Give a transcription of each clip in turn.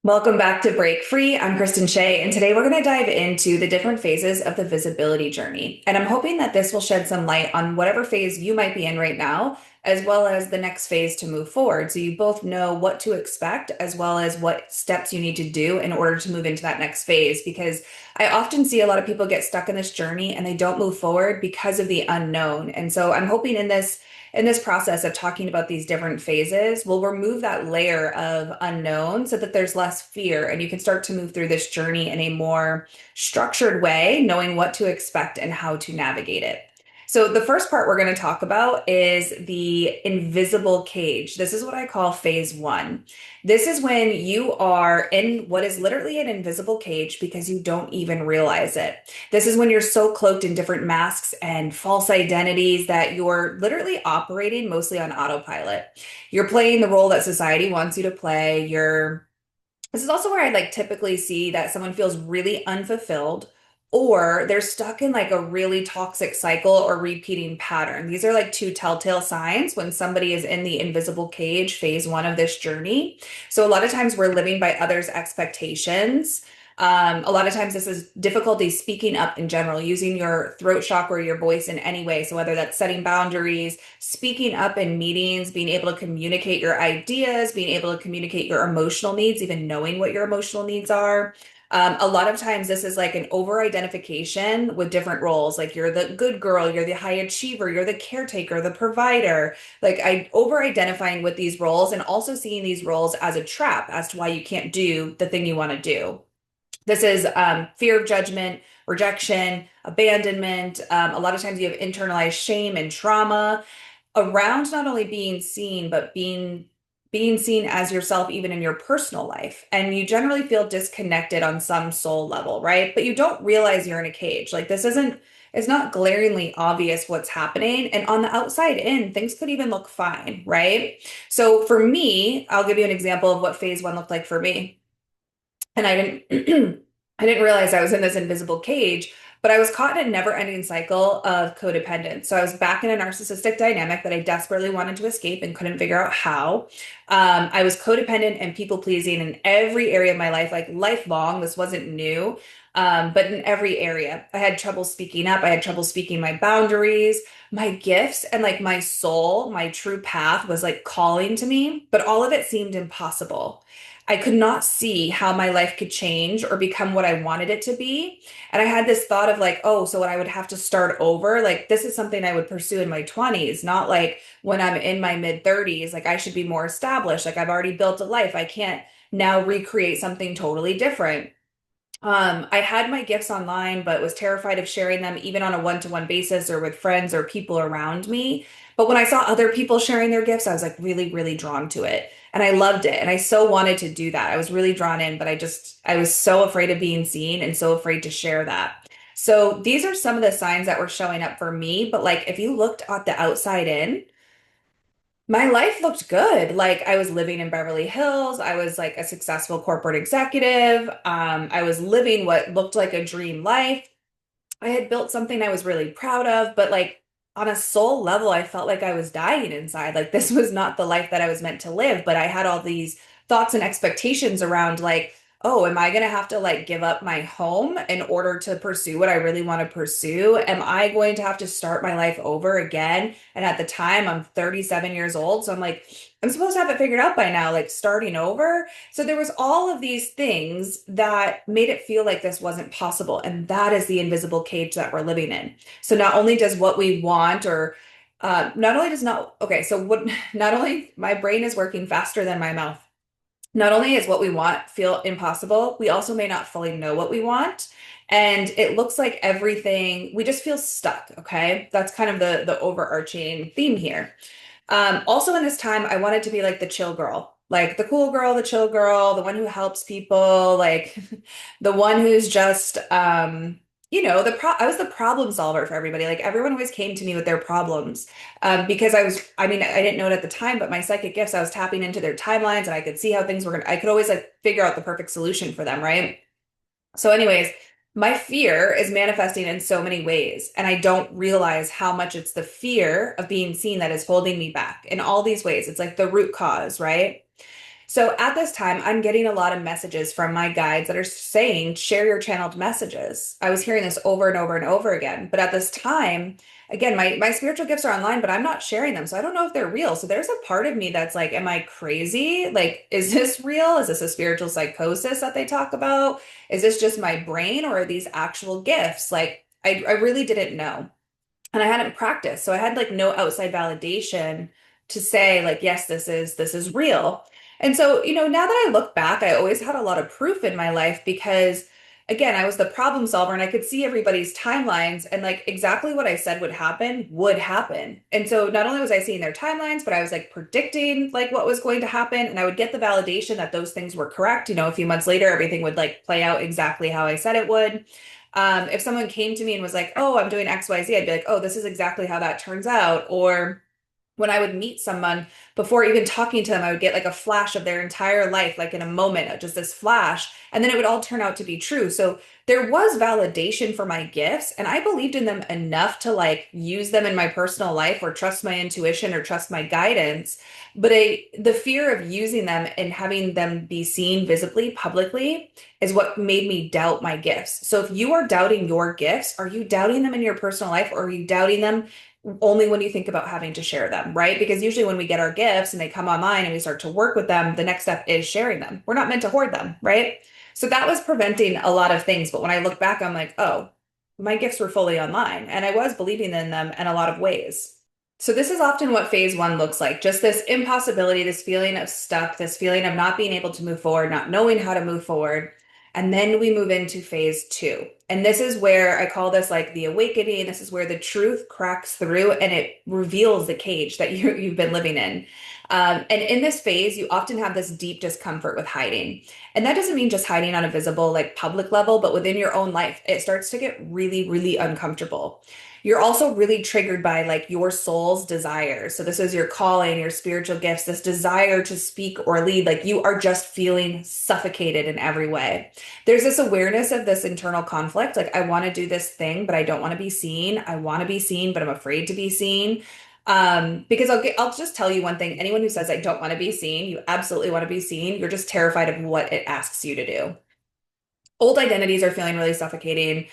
Welcome back to Break Free. I'm Kristen Shea, and today we're going to dive into the different phases of the visibility journey. And I'm hoping that this will shed some light on whatever phase you might be in right now, as well as the next phase to move forward. So you both know what to expect, as well as what steps you need to do in order to move into that next phase. Because I often see a lot of people get stuck in this journey and they don't move forward because of the unknown. And so I'm hoping in this process of talking about these different phases, we'll remove that layer of unknown so that there's less fear and you can start to move through this journey in a more structured way, knowing what to expect and how to navigate it. So, the first part we're going to talk about is the invisible cage. This is what I call phase one. This is when you are in what is literally an invisible cage because you don't even realize it. This is when you're so cloaked in different masks and false identities that you're literally operating mostly on autopilot. You're playing the role that society wants you to play. This is also where I like typically see that someone feels really unfulfilled or they're stuck in like a really toxic cycle or repeating pattern. These are like two telltale signs when somebody is in the invisible cage, phase one of this journey. So a lot of times we're living by others' expectations. A lot of times this is difficulty speaking up in general, using your throat chakra or your voice in any way. So whether that's setting boundaries, speaking up in meetings, being able to communicate your ideas, being able to communicate your emotional needs, even knowing what your emotional needs are. A lot of times this is like an over-identification with different roles. Like you're the good girl, you're the high achiever, you're the caretaker, the provider. Like I over-identifying with these roles and also seeing these roles as a trap as to why you can't do the thing you want to do. This is fear of judgment, rejection, abandonment. A lot of times you have internalized shame and trauma around not only being seen, but being seen as yourself even in your personal life. And you generally feel disconnected on some soul level, right? But you don't realize you're in a cage. Like it's not glaringly obvious what's happening. And on the outside in, things could even look fine, right? So for me, I'll give you an example of what phase one looked like for me. And I didn't I didn't realize I was in this invisible cage, but I was caught in a never-ending cycle of codependence. So I was back in a narcissistic dynamic that I desperately wanted to escape and couldn't figure out how. I was codependent and people pleasing in every area of my life, like lifelong. This wasn't new, but in every area. I had trouble speaking up. I had trouble speaking my boundaries, my gifts, and like my soul, my true path was like calling to me, but all of it seemed impossible. I could not see how my life could change or become what I wanted it to be. And I had this thought of like, oh, so what I would have to start over. Like, this is something I would pursue in my 20s, not like when I'm in my mid 30s. Like, I should be more established. Like, I've already built a life. I can't now recreate something totally different. I had my gifts online, but was terrified of sharing them even on a one-to-one basis or with friends or people around me. But when I saw other people sharing their gifts, I was like really, really drawn to it. And I loved it. And I so wanted to do that. I was really drawn in, but I was so afraid of being seen and so afraid to share that. So these are some of the signs that were showing up for me. But like if you looked at the outside in, my life looked good. Like I was living in Beverly Hills. I was like a successful corporate executive. I was living what looked like a dream life. I had built something I was really proud of, but like on a soul level, I felt like I was dying inside. Like this was not the life that I was meant to live, but I had all these thoughts and expectations around like, oh, am I going to have to like give up my home in order to pursue what I really want to pursue? Am I going to have to start my life over again? And at the time, I'm 37 years old. So I'm like, I'm supposed to have it figured out by now, like starting over. So there was all of these things that made it feel like this wasn't possible. And that is the invisible cage that we're living in. So not only does what we want or not only does not, okay, so what, not only my brain is working faster than my mouth. Not only is what we want feel impossible, we also may not fully know what we want. And it looks like everything, we just feel stuck, okay? That's kind of the overarching theme here. Also in this time, I wanted to be like the chill girl, like the cool girl, the chill girl, the one who helps people, like the one who's just, I was the problem solver for everybody. Like everyone always came to me with their problems, because I mean, I didn't know it at the time, but my psychic gifts, I was tapping into their timelines and I could see how things were I could always like figure out the perfect solution for them, right? So, anyways, my fear is manifesting in so many ways, and I don't realize how much it's the fear of being seen that is holding me back in all these ways. It's like the root cause, right? So at this time, I'm getting a lot of messages from my guides that are saying, share your channeled messages. I was hearing this over and over and over again. But at this time, again, my spiritual gifts are online, but I'm not sharing them. So I don't know if they're real. So there's a part of me that's like, am I crazy? Like, is this real? Is this a spiritual psychosis that they talk about? Is this just my brain or are these actual gifts? Like, I really didn't know and I hadn't practiced. So I had like no outside validation to say like, yes, this is real. And so, now that I look back, I always had a lot of proof in my life because again, I was the problem solver and I could see everybody's timelines and like exactly what I said would happen would happen. And so not only was I seeing their timelines, but I was like predicting like what was going to happen and I would get the validation that those things were correct. A few months later, everything would like play out exactly how I said it would. If someone came to me and was like, "Oh, I'm doing XYZ," I'd be like, "Oh, this is exactly how that turns out." Or when I would meet someone, before even talking to them, I would get like a flash of their entire life, like in a moment, just this flash, and then it would all turn out to be true. So there was validation for my gifts, and I believed in them enough to like use them in my personal life or trust my intuition or trust my guidance. But the fear of using them and having them be seen visibly, publicly, is what made me doubt my gifts. So if you are doubting your gifts, are you doubting them in your personal life or are you doubting them only when you think about having to share them, right? Because usually when we get our gifts and they come online and we start to work with them, the next step is sharing them. We're not meant to hoard them, right? So that was preventing a lot of things. But when I look back, I'm like, oh, my gifts were fully online and I was believing in them in a lot of ways. So this is often what phase one looks like. Just this impossibility, this feeling of stuck, this feeling of not being able to move forward, not knowing how to move forward. And then we move into phase two. And this is where I call this like the awakening. This is where the truth cracks through and it reveals the cage that you've been living in. And in this phase, you often have this deep discomfort with hiding. And that doesn't mean just hiding on a visible, like public level, but within your own life, it starts to get really, really uncomfortable. You're also really triggered by like your soul's desire. So this is your calling, your spiritual gifts, this desire to speak or lead. Like you are just feeling suffocated in every way. There's this awareness of this internal conflict. Like I want to do this thing, but I don't want to be seen. I want to be seen, but I'm afraid to be seen. Because I'll just tell you one thing. Anyone who says I don't want to be seen, you absolutely want to be seen. You're just terrified of what it asks you to do. Old identities are feeling really suffocating.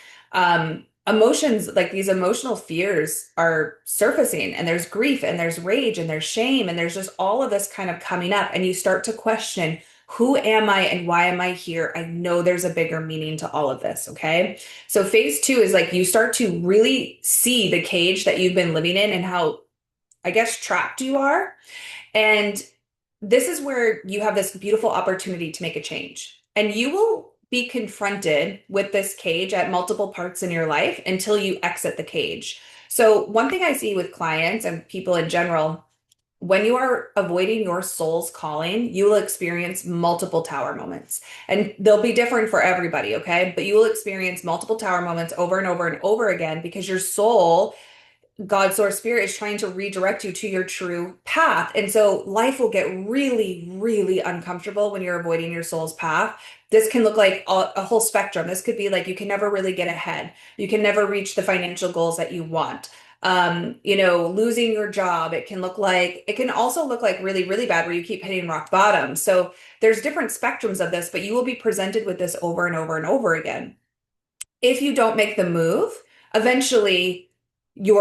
Emotions, like these emotional fears are surfacing, and there's grief, and there's rage, and there's shame, and there's just all of this kind of coming up. And you start to question, who am I and why am I here? I know there's a bigger meaning to all of this. Okay. So phase two is like you start to really see the cage that you've been living in and how, I guess, trapped you are. And this is where you have this beautiful opportunity to make a change. And you will be confronted with this cage at multiple parts in your life until you exit the cage. So, one thing I see with clients and people in general, when you are avoiding your soul's calling, you will experience multiple tower moments. And they'll be different for everybody, okay? But you will experience multiple tower moments over and over and over again because your soul, God, source spirit, is trying to redirect you to your true path. And so life will get really, really uncomfortable when you're avoiding your soul's path. This can look like a whole spectrum. This could be like you can never really get ahead. You can never reach the financial goals that you want. Losing your job. It can also look like really, really bad where you keep hitting rock bottom. So there's different spectrums of this, but you will be presented with this over and over and over again. If you don't make the move, eventually you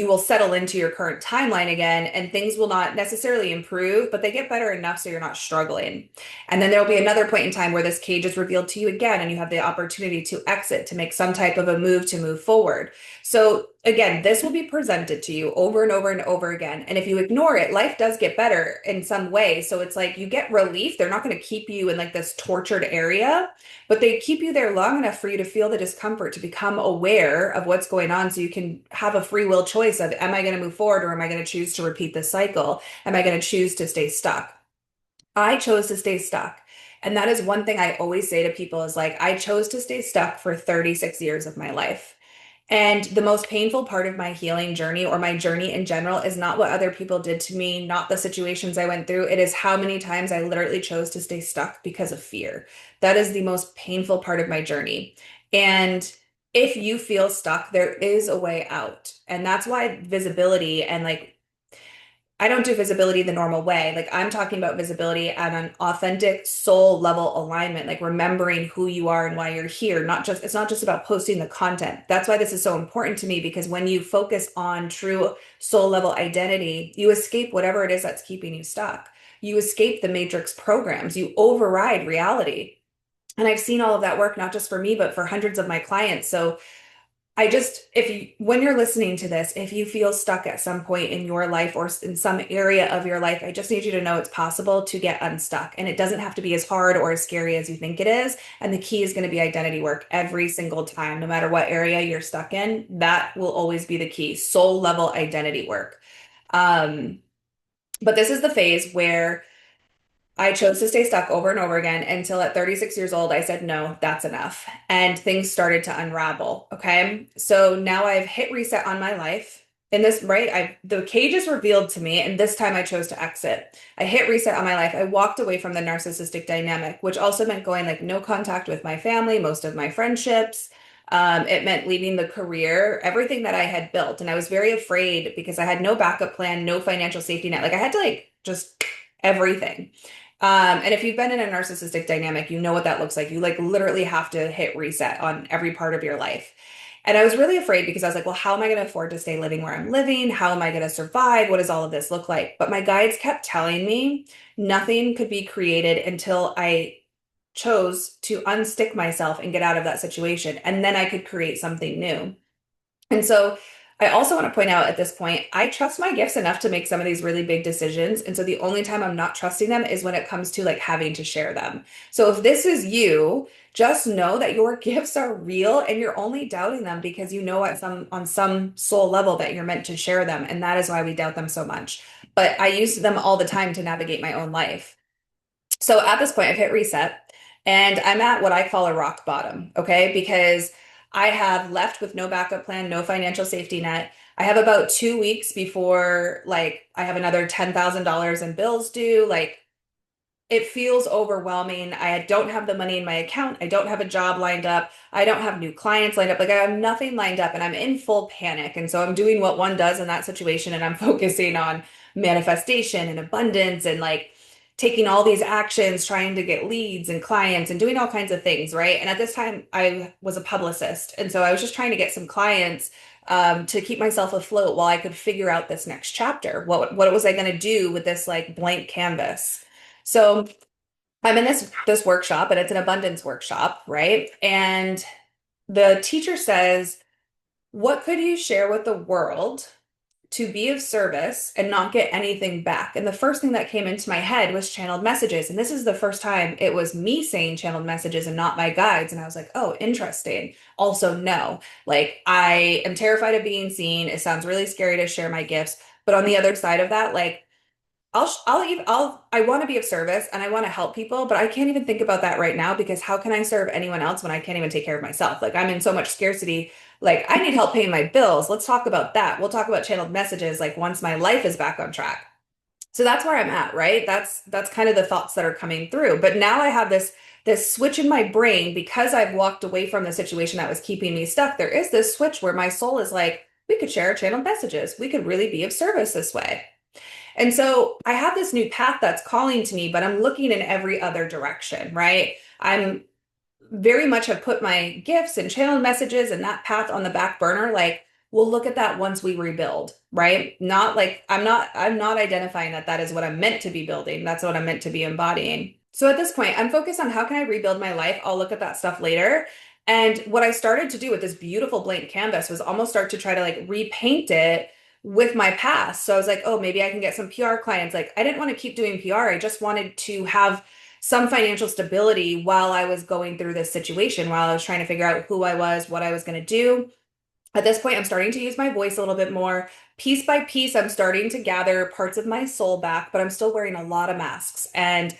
will settle into your current timeline again and things will not necessarily improve, but they get better enough so you're not struggling. And then there'll be another point in time where this cage is revealed to you again and you have the opportunity to exit, to make some type of a move to move forward. So again, this will be presented to you over and over and over again. And if you ignore it, life does get better in some way. So it's like you get relief. They're not going to keep you in like this tortured area, but they keep you there long enough for you to feel the discomfort, to become aware of what's going on so you can have a free will choice of, am I going to move forward or am I going to choose to repeat this cycle? Am I going to choose to stay stuck? I chose to stay stuck. And that is one thing I always say to people is like, I chose to stay stuck for 36 years of my life. And the most painful part of my healing journey or my journey in general is not what other people did to me, not the situations I went through. It is how many times I literally chose to stay stuck because of fear. That is the most painful part of my journey. And if you feel stuck, there is a way out. And that's why visibility and like I don't do visibility the normal way. Like I'm talking about visibility at an authentic soul level alignment, like remembering who you are and why you're here. Not just, it's not just about posting the content. That's why this is so important to me because when you focus on true soul level identity, you escape whatever it is that's keeping you stuck. You escape the matrix programs, you override reality. And I've seen all of that work, not just for me, but for hundreds of my clients. So I just, if you, when you're listening to this, if you feel stuck at some point in your life or in some area of your life, I just need you to know it's possible to get unstuck. And it doesn't have to be as hard or as scary as you think it is. And the key is going to be identity work every single time, no matter what area you're stuck in. That will always be the key, soul level identity work. Um, but this is the phase where I chose to stay stuck over and over again until at 36 years old, I said, no, that's enough. And things started to unravel. Okay. So now I've hit reset on my life. In this, right? The cage is revealed to me, and this time I chose to exit. I hit reset on my life. I walked away from the narcissistic dynamic, which also meant going like no contact with my family, most of my friendships. It meant leaving the career, everything that I had built. And I was very afraid because I had no backup plan, no financial safety net. Like I had to like just everything. And if you've been in a narcissistic dynamic, you know what that looks like. You like literally have to hit reset on every part of your life. And I was really afraid because I was like, well, how am I going to afford to stay living where I'm living? How am I going to survive? What does all of this look like? But my guides kept telling me nothing could be created until I chose to unstick myself and get out of that situation. And then I could create something new. And so I also want to point out at this point, I trust my gifts enough to make some of these really big decisions. And so the only time I'm not trusting them is when it comes to like having to share them. So if this is you, just know that your gifts are real and you're only doubting them because you know at some on some soul level that you're meant to share them. And that is why we doubt them so much. But I use them all the time to navigate my own life. So at this point, I've hit reset and I'm at what I call a rock bottom, okay? Because I have left with no backup plan, no financial safety net. I have about 2 weeks before like I have another $10,000 in bills due. Like it feels overwhelming. I don't have the money in my account. I don't have a job lined up. I don't have new clients lined up. Like I have nothing lined up and I'm in full panic. And so I'm doing what one does in that situation and I'm focusing on manifestation and abundance and like taking all these actions, trying to get leads and clients and doing all kinds of things, right? And at this time, I was a publicist. And so I was just trying to get some clients to keep myself afloat while I could figure out this next chapter. What was I going to do with this like blank canvas? So I'm in this workshop and it's an abundance workshop, right? And the teacher says, "What could you share with the world to be of service and not get anything back?" And the first thing that came into my head was channeled messages. And this is the first time it was me saying channeled messages and not my guides. And I was like, "Oh, interesting." Also, no, like I am terrified of being seen. It sounds really scary to share my gifts. But on the other side of that, like I want to be of service and I want to help people, but I can't even think about that right now because how can I serve anyone else when I can't even take care of myself? Like I'm in so much scarcity. Like I need help paying my bills. Let's talk about that. We'll talk about channeled messages like once my life is back on track. So that's where I'm at, right? That's kind of the thoughts that are coming through. But now I have this switch in my brain because I've walked away from the situation that was keeping me stuck. There is this switch where my soul is like, we could share channeled messages. We could really be of service this way. And so I have this new path that's calling to me, but I'm looking in every other direction, right? I'm very much have put my gifts and channeled messages and that path on the back burner. Like, we'll look at that once we rebuild, right? Not like I'm not identifying that that is what I'm meant to be building. That's what I'm meant to be embodying. So at this point, I'm focused on how can I rebuild my life? I'll look at that stuff later. And what I started to do with this beautiful blank canvas was almost start to try to like repaint it with my past. So I was like, oh, maybe I can get some PR clients. Like I didn't want to keep doing PR. I just wanted to have some financial stability while I was going through this situation, while I was trying to figure out who I was, what I was going to do. At this point, I'm starting to use my voice a little bit more. Piece by piece, I'm starting to gather parts of my soul back, but I'm still wearing a lot of masks. And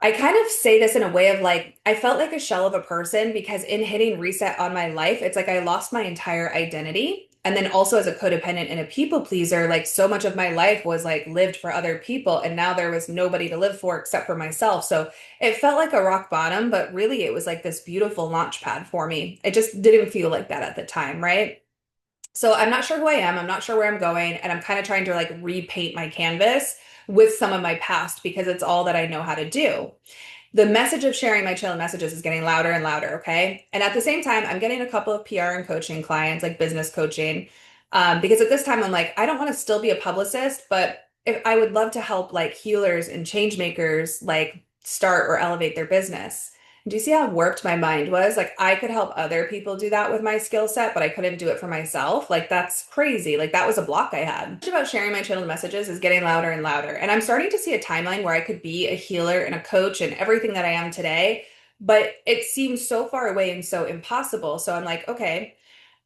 I kind of say this in a way of like, I felt like a shell of a person because in hitting reset on my life, it's like I lost my entire identity. And then also as a codependent and a people pleaser, like so much of my life was like lived for other people. And now there was nobody to live for except for myself. So it felt like a rock bottom, but really it was like this beautiful launch pad for me. It just didn't feel like that at the time, right? So I'm not sure who I am. I'm not sure where I'm going. And I'm kind of trying to like repaint my canvas with some of my past because it's all that I know how to do. The message of sharing my channel messages is getting louder and louder. Okay. And at the same time, I'm getting a couple of PR and coaching clients, like business coaching. Because at this time, I'm like, I don't want to still be a publicist, but if I would love to help like healers and change makers like start or elevate their business. Do you see how warped my mind was? Like I could help other people do that with my skill set, but I couldn't do it for myself. Like that's crazy. Like that was a block I had. About sharing my channel messages is getting louder and louder. And I'm starting to see a timeline where I could be a healer and a coach and everything that I am today, but it seems so far away and so impossible. So I'm like, okay,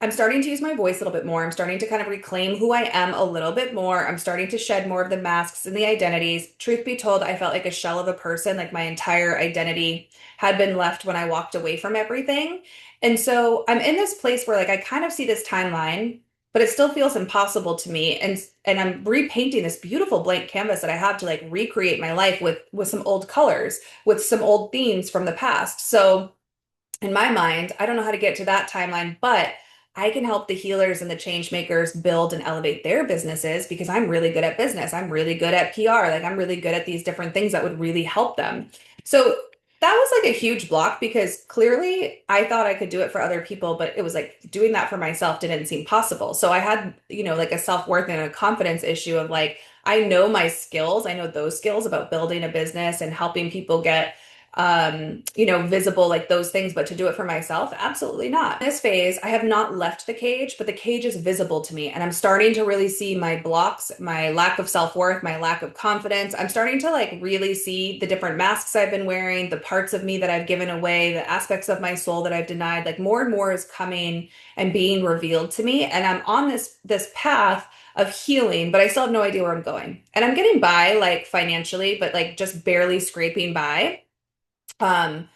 I'm starting to use my voice a little bit more. I'm starting to kind of reclaim who I am a little bit more. I'm starting to shed more of the masks and the identities. Truth be told, I felt like a shell of a person, like my entire identity had been left when I walked away from everything. And so I'm in this place where like I kind of see this timeline, but it still feels impossible to me. And I'm repainting this beautiful blank canvas that I have to like recreate my life with some old colors, with some old themes from the past. So in my mind, I don't know how to get to that timeline, but I can help the healers and the change makers build and elevate their businesses because I'm really good at business. I'm really good at PR. Like I'm really good at these different things that would really help them. So that was like a huge block because clearly I thought I could do it for other people, but it was like doing that for myself didn't seem possible. So I had, like a self-worth and a confidence issue of like, I know my skills. I know those skills about building a business and helping people get visible like those things, but to do it for myself, absolutely not. In this phase, I have not left the cage, but the cage is visible to me, and I'm starting to really see my blocks, my lack of self-worth, my lack of confidence. I'm starting to like really see the different masks I've been wearing, the parts of me that I've given away, the aspects of my soul that I've denied. Like more and more is coming and being revealed to me, and I'm on this path of healing, but I still have no idea where I'm going. And I'm getting by like financially, but like just barely scraping by. Um,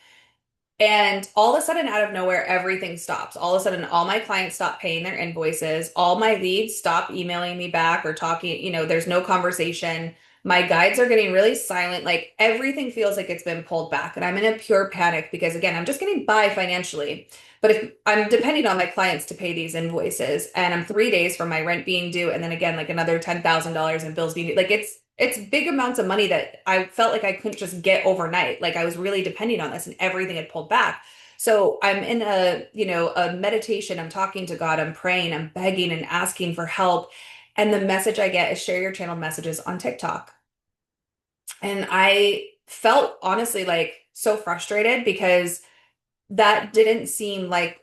and all of a sudden, out of nowhere, everything stops. All of a sudden, all my clients stop paying their invoices. All my leads stop emailing me back or talking. There's no conversation. My guides are getting really silent. Like everything feels like it's been pulled back. And I'm in a pure panic because, again, I'm just getting by financially. But if I'm depending on my clients to pay these invoices and I'm 3 days from my rent being due, and then again, like another $10,000 in bills being due, like it's big amounts of money that I felt like I couldn't just get overnight. Like I was really depending on this and everything had pulled back. So I'm in a meditation. I'm talking to God. I'm praying. I'm begging and asking for help. And the message I get is share your channel messages on TikTok. And I felt honestly like so frustrated because that didn't seem like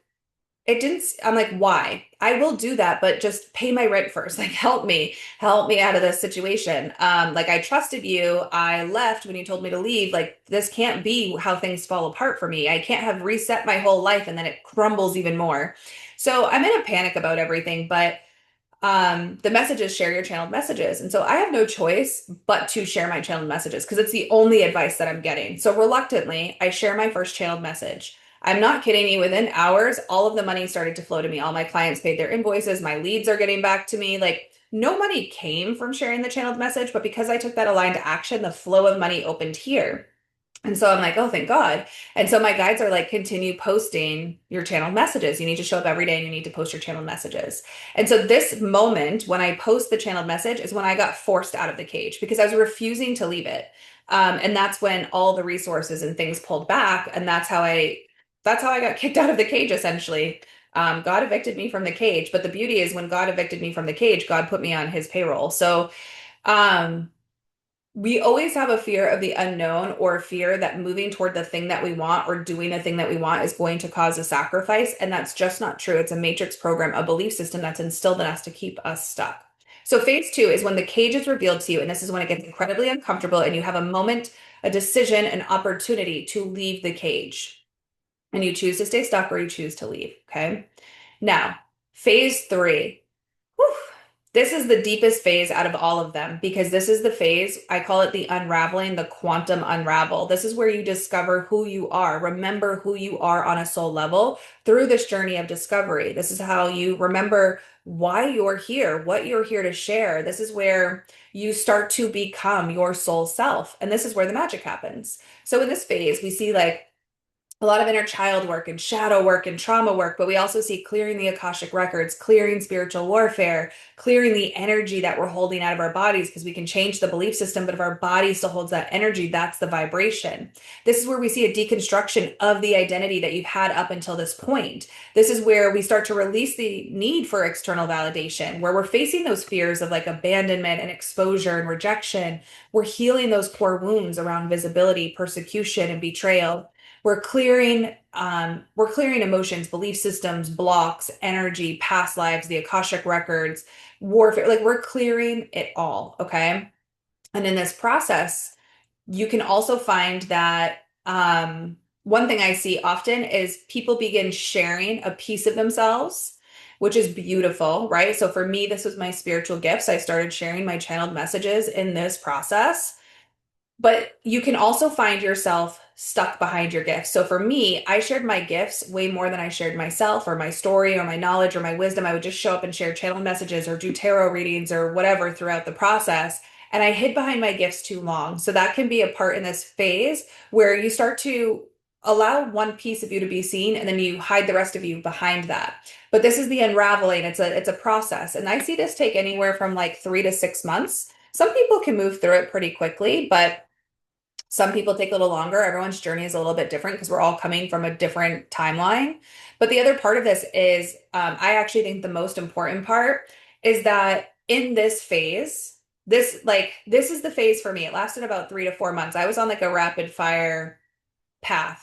it didn't, I'm like, why? I will do that, but just pay my rent first. Like, help me out of this situation. Like I trusted you. I left when you told me to leave. Like, this can't be how things fall apart for me. I can't have reset my whole life and then it crumbles even more. So I'm in a panic about everything, but the messages share your channeled messages. And so I have no choice but to share my channeled messages because it's the only advice that I'm getting. So reluctantly, I share my first channeled message. I'm not kidding you. Within hours, all of the money started to flow to me. All my clients paid their invoices. My leads are getting back to me. Like no money came from sharing the channeled message, but because I took that aligned action, the flow of money opened here. And so I'm like, oh, thank God. And so my guides are like, continue posting your channel messages. You need to show up every day and you need to post your channel messages. And so this moment when I post the channel message is when I got forced out of the cage because I was refusing to leave it. And that's when all the resources and things pulled back. And that's how I got kicked out of the cage, essentially. God evicted me from the cage. But the beauty is when God evicted me from the cage, God put me on his payroll. So, um, we always have a fear of the unknown or a fear that moving toward the thing that we want or doing the thing that we want is going to cause a sacrifice. And that's just not true. It's a matrix program, a belief system that's instilled in us to keep us stuck. So phase two is when the cage is revealed to you, and this is when it gets incredibly uncomfortable and you have a moment, a decision, an opportunity to leave the cage. And you choose to stay stuck or you choose to leave. Okay. Now, phase three. Whew. This is the deepest phase out of all of them because this is the phase, I call it the unraveling, the quantum unravel. This is where you discover who you are, remember who you are on a soul level through this journey of discovery. This is how you remember why you're here, what you're here to share. This is where you start to become your soul self. And this is where the magic happens. So in this phase, we see like a lot of inner child work and shadow work and trauma work, but we also see clearing the Akashic records, clearing spiritual warfare, clearing the energy that we're holding out of our bodies because we can change the belief system, but if our body still holds that energy, that's the vibration. This is where we see a deconstruction of the identity that you've had up until this point. This is where we start to release the need for external validation, where we're facing those fears of like abandonment and exposure and rejection. We're healing those core wounds around visibility, persecution, and betrayal. We're clearing emotions, belief systems, blocks, energy, past lives, the Akashic records, warfare. Like we're clearing it all, okay? And in this process, you can also find that one thing I see often is people begin sharing a piece of themselves, which is beautiful, right? So for me, this was my spiritual gifts. I started sharing my channeled messages in this process. But you can also find yourself stuck behind your gifts. So for me, I shared my gifts way more than I shared myself or my story or my knowledge or my wisdom. I would just show up and share channel messages or do tarot readings or whatever throughout the process. And I hid behind my gifts too long. So that can be a part in this phase where you start to allow one piece of you to be seen and then you hide the rest of you behind that. But this is the unraveling. It's a process. And I see this take anywhere from like 3 to 6 months. Some people can move through it pretty quickly, but some people take a little longer. Everyone's journey is a little bit different because we're all coming from a different timeline. But the other part of this is, I actually think the most important part is that in this phase, this is the phase for me. It lasted about 3 to 4 months. I was on like a rapid fire path.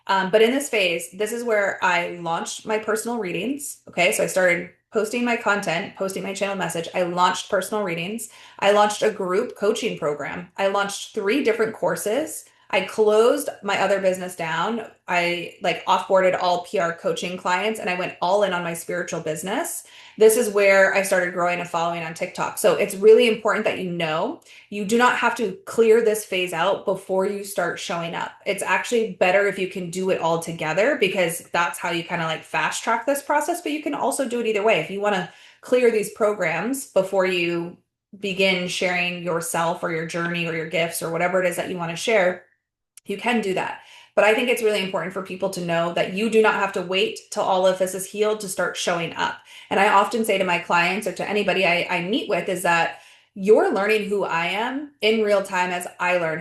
But in this phase, this is where I launched my personal readings. Okay, so I started posting my content, posting my channel message. I launched personal readings. I launched a group coaching program. I launched 3 different courses. I closed my other business down. I like offboarded all PR coaching clients and I went all in on my spiritual business. This is where I started growing a following on TikTok. So it's really important that you do not have to clear this phase out before you start showing up. It's actually better if you can do it all together because that's how you kind of like fast track this process, but you can also do it either way. If you want to clear these programs before you begin sharing yourself or your journey or your gifts or whatever it is that you want to share, you can do that. But I think it's really important for people to know that you do not have to wait till all of this is healed to start showing up. And I often say to my clients or to anybody I meet with is that you're learning who I am in real time as I learn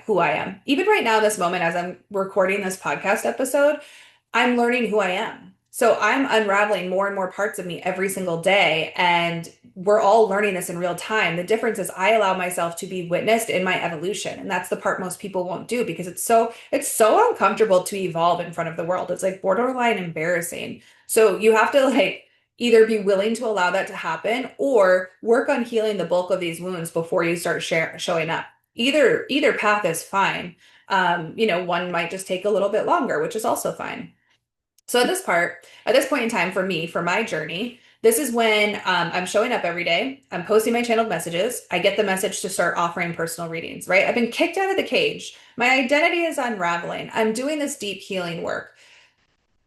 who I am. Even right now, this moment, as I'm recording this podcast episode, I'm learning who I am. So I'm unraveling more and more parts of me every single day. And we're all learning this in real time. The difference is I allow myself to be witnessed in my evolution. And that's the part most people won't do because it's so uncomfortable to evolve in front of the world. It's like borderline embarrassing. So you have to like either be willing to allow that to happen or work on healing the bulk of these wounds before you start showing up. Either path is fine. One might just take a little bit longer, which is also fine. So at this point in time for me, for my journey, this is when I'm showing up every day. I'm posting my channeled messages. I get the message to start offering personal readings, right? I've been kicked out of the cage. My identity is unraveling. I'm doing this deep healing work.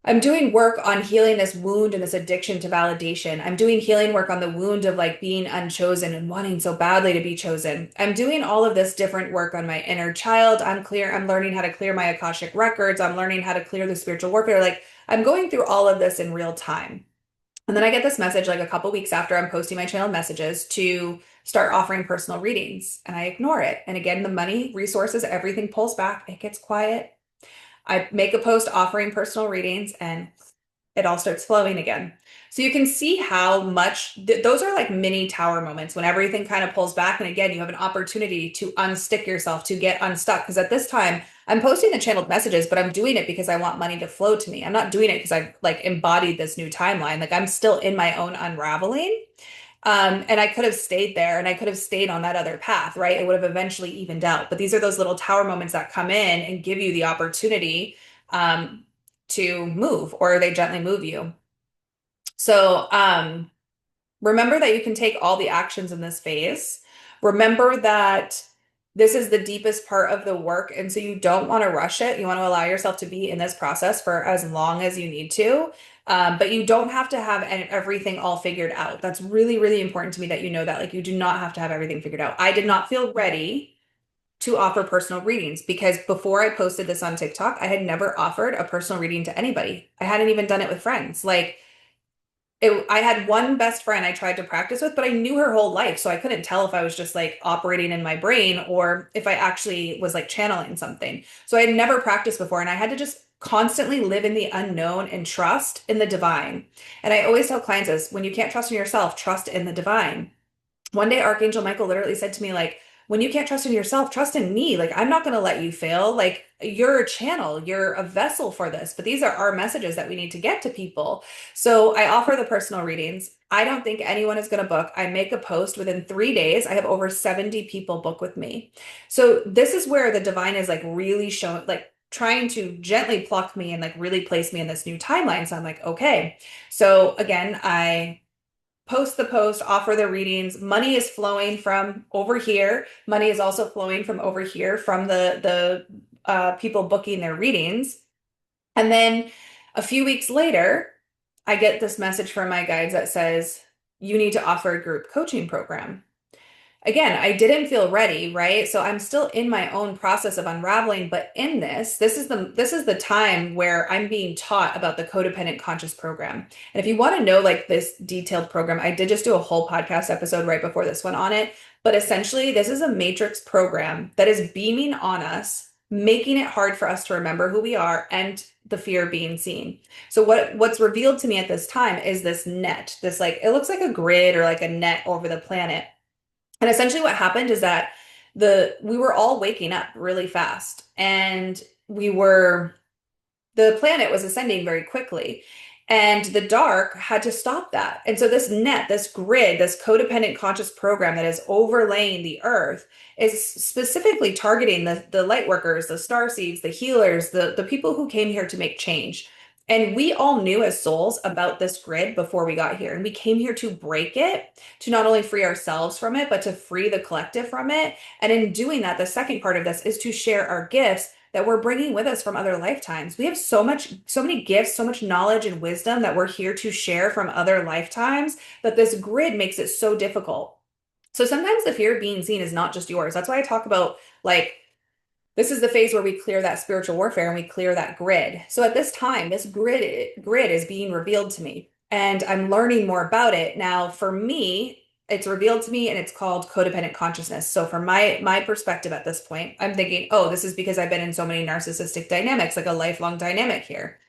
I'm doing work on healing this wound and this addiction to validation. I'm doing healing work on the wound of like being unchosen and wanting so badly to be chosen. I'm doing all of this different work on my inner child. I'm learning how to clear my Akashic records. I'm learning how to clear the spiritual warfare. Like I'm going through all of this in real time. And then I get this message like a couple weeks after I'm posting my channel messages to start offering personal readings. And I ignore it. And again, the money, resources, everything pulls back. It gets quiet. I make a post offering personal readings and it all starts flowing again. So you can see how much those are like mini tower moments when everything kind of pulls back. And again, you have an opportunity to unstick yourself, to get unstuck. Because at this time, I'm posting the channeled messages, but I'm doing it because I want money to flow to me. I'm not doing it because I've like embodied this new timeline. Like I'm still in my own unraveling. And I could have stayed there and I could have stayed on that other path, right? It would have eventually evened out. But these are those little tower moments that come in and give you the opportunity to move, or they gently move you. So remember that you can take all the actions in this phase. Remember that this is the deepest part of the work. And so you don't want to rush it. You want to allow yourself to be in this process for as long as you need to. But you don't have to have everything all figured out. That's really, really important to me that you know that. Like, you do not have to have everything figured out. I did not feel ready to offer personal readings because before I posted this on TikTok, I had never offered a personal reading to anybody. I hadn't even done it with friends. I had one best friend I tried to practice with, but I knew her whole life. So I couldn't tell if I was just like operating in my brain or if I actually was like channeling something. So I had never practiced before. And I had to just constantly live in the unknown and trust in the divine. And I always tell clients this, when you can't trust in yourself, trust in the divine. One day Archangel Michael literally said to me, like, when you can't trust in yourself, trust in me. Like, I'm not going to let you fail. Like, you're a channel, you're a vessel for this, but these are our messages that we need to get to people. So I offer the personal readings. I don't think anyone is going to book. I make a post within 3 days. I have over 70 people book with me. So this is where the divine is like really showing, like, trying to gently pluck me and like really place me in this new timeline. So I'm like, okay. So again, I post the post, offer the readings. Money is flowing from over here. Money is also flowing from over here from the people booking their readings. And then a few weeks later, I get this message from my guides that says, you need to offer a group coaching program. Again, I didn't feel ready, right? So I'm still in my own process of unraveling, but in this is the time where I'm being taught about the codependent conscious program. And if you want to know like this detailed program, I did just do a whole podcast episode right before this one on it, but essentially this is a matrix program that is beaming on us, making it hard for us to remember who we are and the fear of being seen. So what's revealed to me at this time is this net, this like it looks like a grid or like a net over the planet. And essentially what happened is that we were all waking up really fast and the planet was ascending very quickly. And the dark had to stop that. And so this net, this grid, this codependent conscious program that is overlaying the earth is specifically targeting the light workers, the star seeds, the healers, the people who came here to make change. And we all knew as souls about this grid before we got here. And we came here to break it, to not only free ourselves from it, but to free the collective from it. And in doing that, the second part of this is to share our gifts that we're bringing with us from other lifetimes. We have so many gifts, so much knowledge and wisdom that we're here to share from other lifetimes that this grid makes it so difficult. So sometimes the fear of being seen is not just yours. That's why I talk about like this is the phase where we clear that spiritual warfare and we clear that grid. So at this time, this grid is being revealed to me and I'm learning more about it. Now, for me, it's revealed to me and it's called codependent consciousness. So from my perspective at this point, I'm thinking, oh, this is because I've been in so many narcissistic dynamics, like a lifelong dynamic here.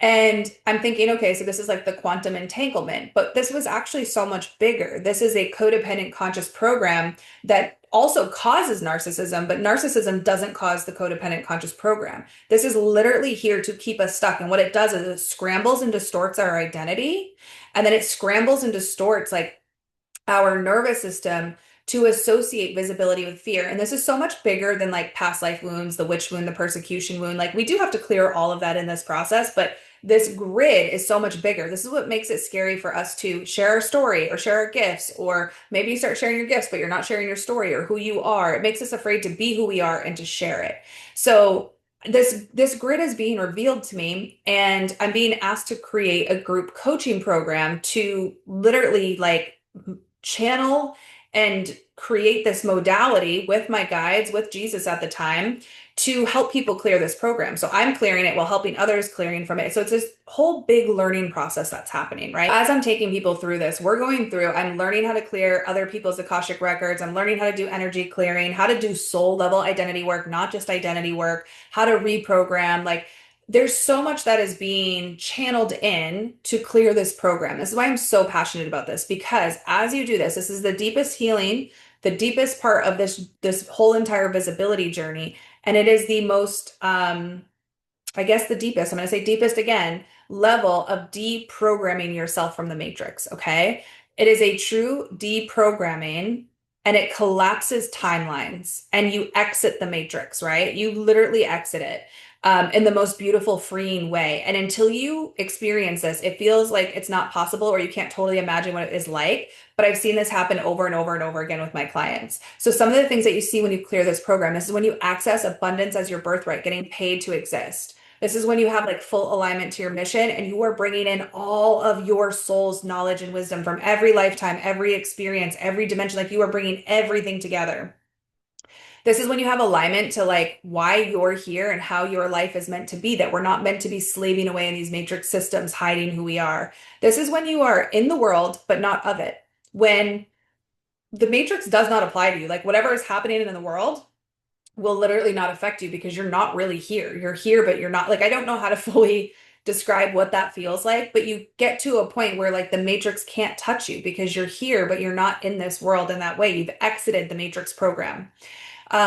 And I'm thinking, okay, so this is like the quantum entanglement, but this was actually so much bigger. This is a codependent conscious program that also causes narcissism, but narcissism doesn't cause the codependent conscious program. This is literally here to keep us stuck. And what it does is it scrambles and distorts our identity. And then it scrambles and distorts like our nervous system to associate visibility with fear. And this is so much bigger than like past life wounds, the witch wound, the persecution wound. Like we do have to clear all of that in this process, but this grid is so much bigger. This is what makes it scary for us to share our story or share our gifts, or maybe you start sharing your gifts, but you're not sharing your story or who you are. It makes us afraid to be who we are and to share it. So this grid is being revealed to me and I'm being asked to create a group coaching program to literally like channel and create this modality with my guides, with Jesus at the time, to help people clear this program. So I'm clearing it while helping others clearing from it. So it's this whole big learning process that's happening, right? As I'm taking people through this, I'm learning how to clear other people's Akashic records. I'm learning how to do energy clearing, how to do soul level identity work, not just identity work, how to reprogram, like there's so much that is being channeled in to clear this program. This is why I'm so passionate about this, because as you do this, this is the deepest healing, the deepest part of this whole entire visibility journey. And it is the most, I guess the deepest, I'm going to say deepest again, level of deprogramming yourself from the matrix. Okay. It is a true deprogramming and it collapses timelines and you exit the matrix, right? You literally exit it in the most beautiful, freeing way. And until you experience this, it feels like it's not possible or you can't totally imagine what it is like. But I've seen this happen over and over and over again with my clients. So some of the things that you see when you clear this program, this is when you access abundance as your birthright, getting paid to exist. This is when you have like full alignment to your mission and you are bringing in all of your soul's knowledge and wisdom from every lifetime, every experience, every dimension. Like you are bringing everything together. This is when you have alignment to like why you're here and how your life is meant to be, that we're not meant to be slaving away in these matrix systems, hiding who we are. This is when you are in the world, but not of it. When the matrix does not apply to you, like whatever is happening in the world will literally not affect you because you're not really here. You're here, but you're not. Like, I don't know how to fully describe what that feels like, but you get to a point where like the matrix can't touch you because you're here, but you're not in this world in that way. You've exited the matrix program.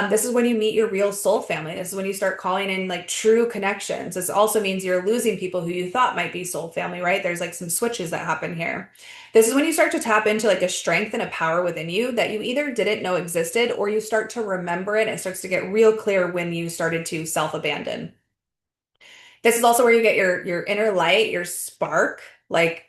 This is when you meet your real soul family. This is when you start calling in like true connections. This also means you're losing people who you thought might be soul family, right? There's like some switches that happen here. This is when you start to tap into like a strength and a power within you that you either didn't know existed or you start to remember it. It starts to get real clear when you started to self-abandon. This is also where you get your inner light, your spark. Like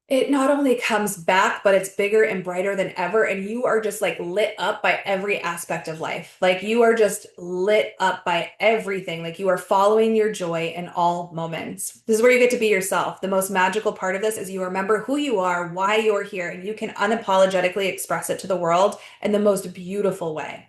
it not only comes back, but it's bigger and brighter than ever. And you are just like lit up by every aspect of life. Like you are just lit up by everything. Like you are following your joy in all moments. This is where you get to be yourself. The most magical part of this is you remember who you are, why you're here, and you can unapologetically express it to the world in the most beautiful way.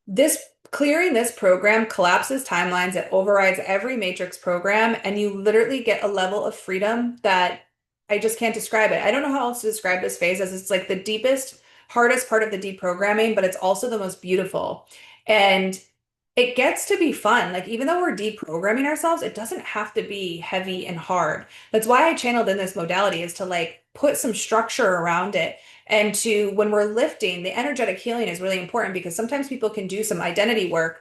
This clearing this program collapses timelines, it overrides every matrix program, and you literally get a level of freedom that I just can't describe it. I don't know how else to describe this phase as it's like the deepest, hardest part of the deprogramming, but it's also the most beautiful. And it gets to be fun. Like, even though we're deprogramming ourselves, it doesn't have to be heavy and hard. That's why I channeled in this modality is to like put some structure around it. And to when we're lifting, the energetic healing is really important because sometimes people can do some identity work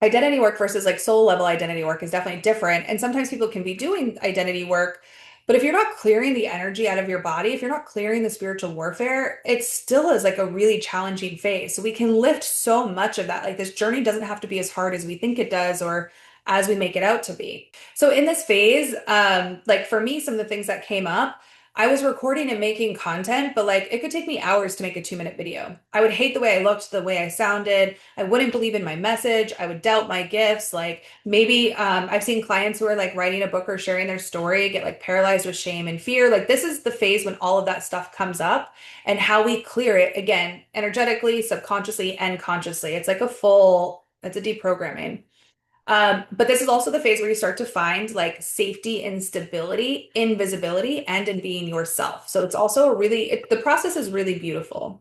versus like soul level identity work is definitely different. And sometimes people can be doing identity work, but if you're not clearing the energy out of your body, if you're not clearing the spiritual warfare, it still is like a really challenging phase. So we can lift so much of that. Like this journey doesn't have to be as hard as we think it does or as we make it out to be. So in this phase, like for me, some of the things that came up, I was recording and making content, but like it could take me hours to make a 2-minute video. I would hate the way I looked, the way I sounded. I wouldn't believe in my message. I would doubt my gifts. Like maybe I've seen clients who are like writing a book or sharing their story get like paralyzed with shame and fear. Like this is the phase when all of that stuff comes up and how we clear it again, energetically, subconsciously, and consciously. It's a deprogramming. But this is also the phase where you start to find like safety and stability in visibility and in being yourself. So it's also the process is really beautiful.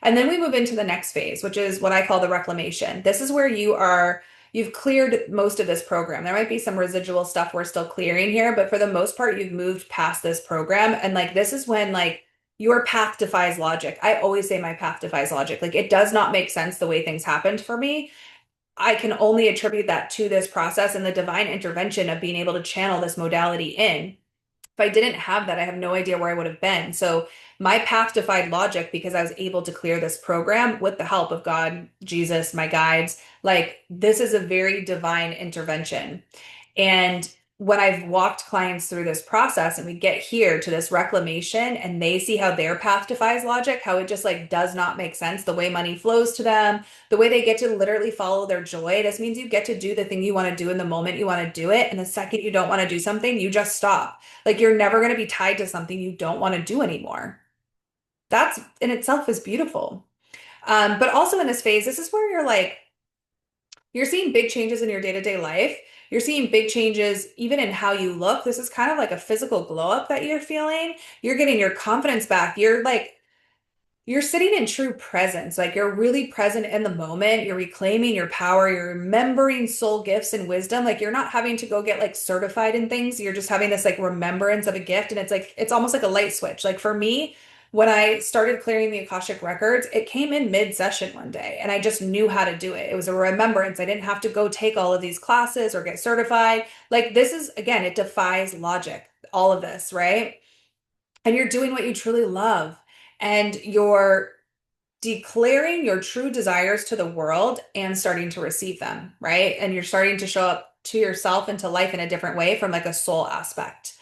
And then we move into the next phase, which is what I call the reclamation. This is where you've cleared most of this program. There might be some residual stuff we're still clearing here, but for the most part, you've moved past this program. And like, this is when like your path defies logic. I always say my path defies logic. Like it does not make sense the way things happened for me. I can only attribute that to this process and the divine intervention of being able to channel this modality in. If I didn't have that, I have no idea where I would have been. So my path defied logic because I was able to clear this program with the help of God, Jesus, my guides. Like this is a very divine intervention. And when I've walked clients through this process and we get here to this reclamation and they see how their path defies logic, how it just like does not make sense, the way money flows to them, the way they get to literally follow their joy. This means you get to do the thing you want to do in the moment you want to do it. And the second you don't want to do something, you just stop. Like you're never going to be tied to something you don't want to do anymore. That's in itself is beautiful. But also in this phase, this is where you're seeing big changes in your day-to-day life. You're seeing big changes even in how you look. This is kind of like a physical glow up that you're feeling. You're getting your confidence back. You're sitting in true presence. Like you're really present in the moment. You're reclaiming your power. You're remembering soul gifts and wisdom. Like you're not having to go get like certified in things. You're just having this like remembrance of a gift. And it's like, it's almost like a light switch. Like for me, when I started clearing the Akashic records, it came in mid-session one day and I just knew how to do it. It was a remembrance. I didn't have to go take all of these classes or get certified. Like this is, again, it defies logic, all of this, right? And you're doing what you truly love. And you're declaring your true desires to the world and starting to receive them, right? And you're starting to show up to yourself and to life in a different way from like a soul aspect.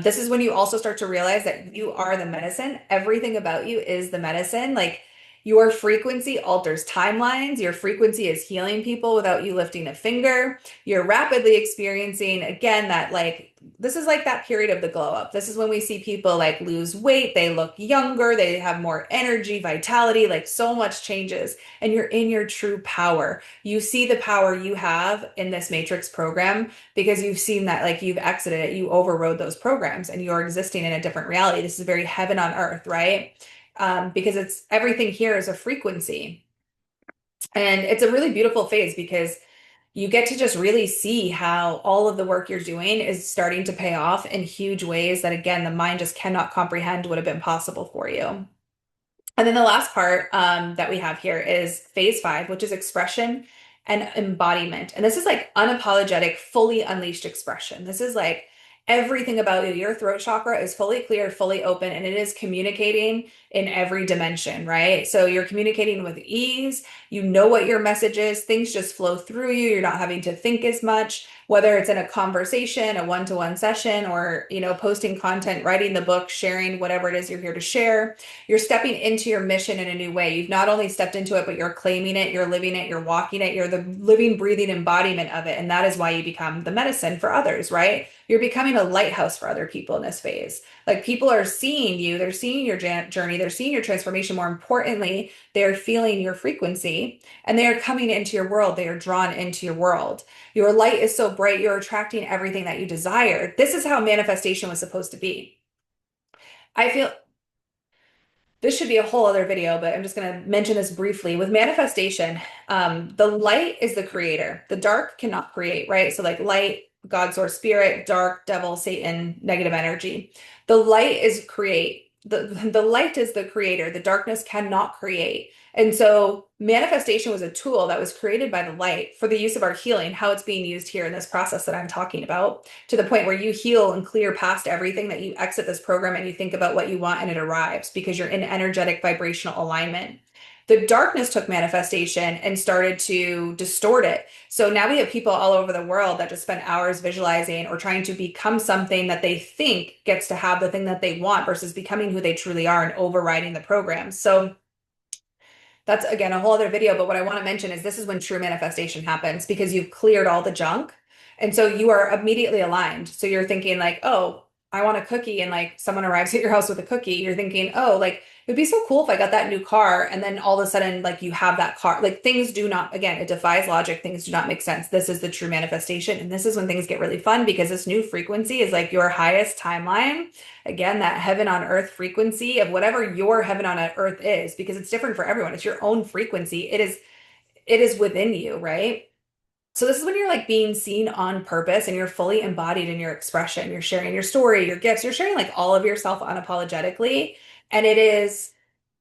This is when you also start to realize that you are the medicine. Everything about you is the medicine. Like Your frequency alters timelines. Your frequency is healing people without you lifting a finger. You're rapidly experiencing, again, that like, this is like that period of the glow up. This is when we see people like lose weight, they look younger, they have more energy, vitality, like so much changes, and you're in your true power. You see the power you have in this matrix program because you've seen that, like, you've exited it, you overrode those programs, and you're existing in a different reality. This is very heaven on earth, right? Because it's everything here is a frequency. And it's a really beautiful phase because you get to just really see how all of the work you're doing is starting to pay off in huge ways that, again, the mind just cannot comprehend would have been possible for you. And then the last part that we have here is phase five, which is expression and embodiment. And this is like unapologetic, fully unleashed expression. This is like everything about you. Your throat chakra is fully clear, fully open, and it is communicating in every dimension, right? So you're communicating with ease. You know what your message is. Things just flow through you. You're not having to think as much, whether it's in a conversation, a one-to-one session, or, posting content, writing the book, sharing whatever it is you're here to share. You're stepping into your mission in a new way. You've not only stepped into it, but you're claiming it, you're living it, you're walking it, you're the living, breathing embodiment of it. And that is why you become the medicine for others, right? You're becoming a lighthouse for other people in this phase. Like, people are seeing you, they're seeing your journey, they're seeing your transformation. More importantly, they're feeling your frequency and they are coming into your world. They are drawn into your world. Your light is so bright, you're attracting everything that you desire. This is how manifestation was supposed to be. I feel this should be a whole other video, but I'm just going to mention this briefly. With manifestation, the light is the creator. The dark cannot create, right? So like light, God, source, spirit, dark, devil, Satan, negative energy. The light is create. The light is the creator. The darkness cannot create. And so manifestation was a tool that was created by the light for the use of our healing, how it's being used here in this process that I'm talking about, to the point where you heal and clear past everything, that you exit this program and you think about what you want and it arrives because you're in energetic vibrational alignment. The darkness took manifestation and started to distort it. So now we have people all over the world that just spend hours visualizing or trying to become something that they think gets to have the thing that they want versus becoming who they truly are and overriding the program. So that's, again, a whole other video. But what I want to mention is this is when true manifestation happens because you've cleared all the junk. And so you are immediately aligned. So you're thinking like, oh, I want a cookie. And like someone arrives at your house with a cookie. You're thinking, oh, like it would be so cool if I got that new car. And then all of a sudden, like you have that car. Like, things do not, again, it defies logic. Things do not make sense. This is the true manifestation. And this is when things get really fun because this new frequency is like your highest timeline. Again, that heaven on earth frequency of whatever your heaven on earth is, because it's different for everyone. It's your own frequency. It is within you, right? So this is when you're like being seen on purpose and you're fully embodied in your expression. You're sharing your story, your gifts, you're sharing like all of yourself unapologetically. And it is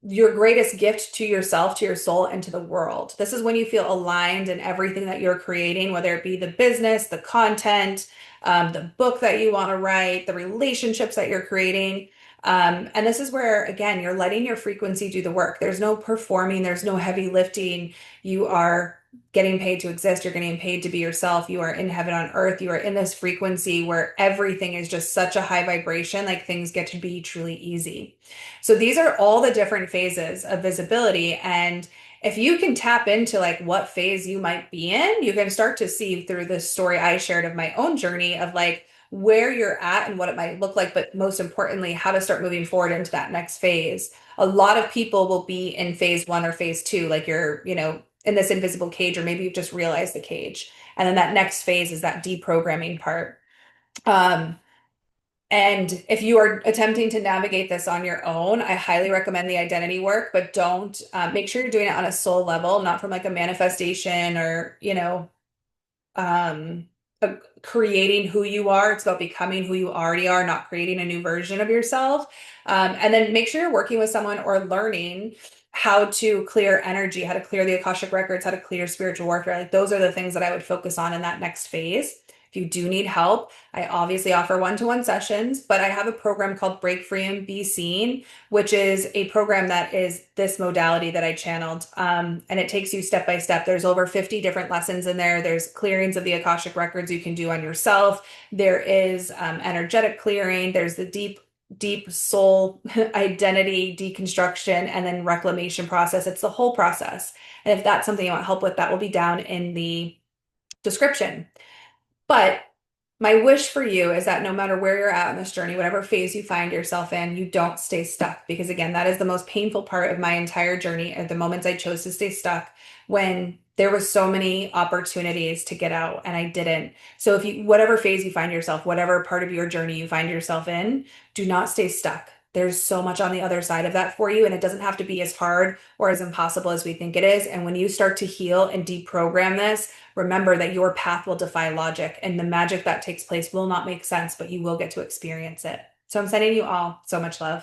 your greatest gift to yourself, to your soul, and to the world. This is when you feel aligned in everything that you're creating, whether it be the business, the content, the book that you want to write, the relationships that you're creating. And this is where, again, you're letting your frequency do the work. There's no performing, there's no heavy lifting. You are getting paid to exist. You're getting paid to be yourself. You are in heaven on earth. You are in this frequency where everything is just such a high vibration, like things get to be truly easy. So these are all the different phases of visibility. And if you can tap into like what phase you might be in, you can start to see through this story I shared of my own journey of like where you're at and what it might look like, but most importantly, how to start moving forward into that next phase. A lot of people will be in phase one or phase two, like you're, in this invisible cage, or maybe you've just realized the cage. And then that next phase is that deprogramming part. Um, and if you are attempting to navigate this on your own, I highly recommend the identity work, but don't make sure you're doing it on a soul level, not from like a manifestation or, um, creating who you are. It's about becoming who you already are, not creating a new version of yourself. And then make sure you're working with someone or learning how to clear energy, how to clear the Akashic records, how to clear spiritual warfare. Like, those are the things that I would focus on in that next phase. If you do need help, I obviously offer one-to-one sessions, but I have a program called Break Free and Be Seen, which is a program that is this modality that I channeled. And it takes you step by step. There's over 50 different lessons in there. There's clearings of the Akashic records you can do on yourself. There is energetic clearing. There's the deep deep soul identity deconstruction and then reclamation process. It's the whole process. And if that's something you want help with, that will be down in the description. But my wish for you is that no matter where you're at in this journey, whatever phase you find yourself in, you don't stay stuck. Because again, that is the most painful part of my entire journey at the moments I chose to stay stuck when there was so many opportunities to get out and I didn't. So if you, whatever phase you find yourself, whatever part of your journey you find yourself in, do not stay stuck. There's so much on the other side of that for you, and it doesn't have to be as hard or as impossible as we think it is. And when you start to heal and deprogram this, remember that your path will defy logic and the magic that takes place will not make sense, but you will get to experience it. So I'm sending you all so much love.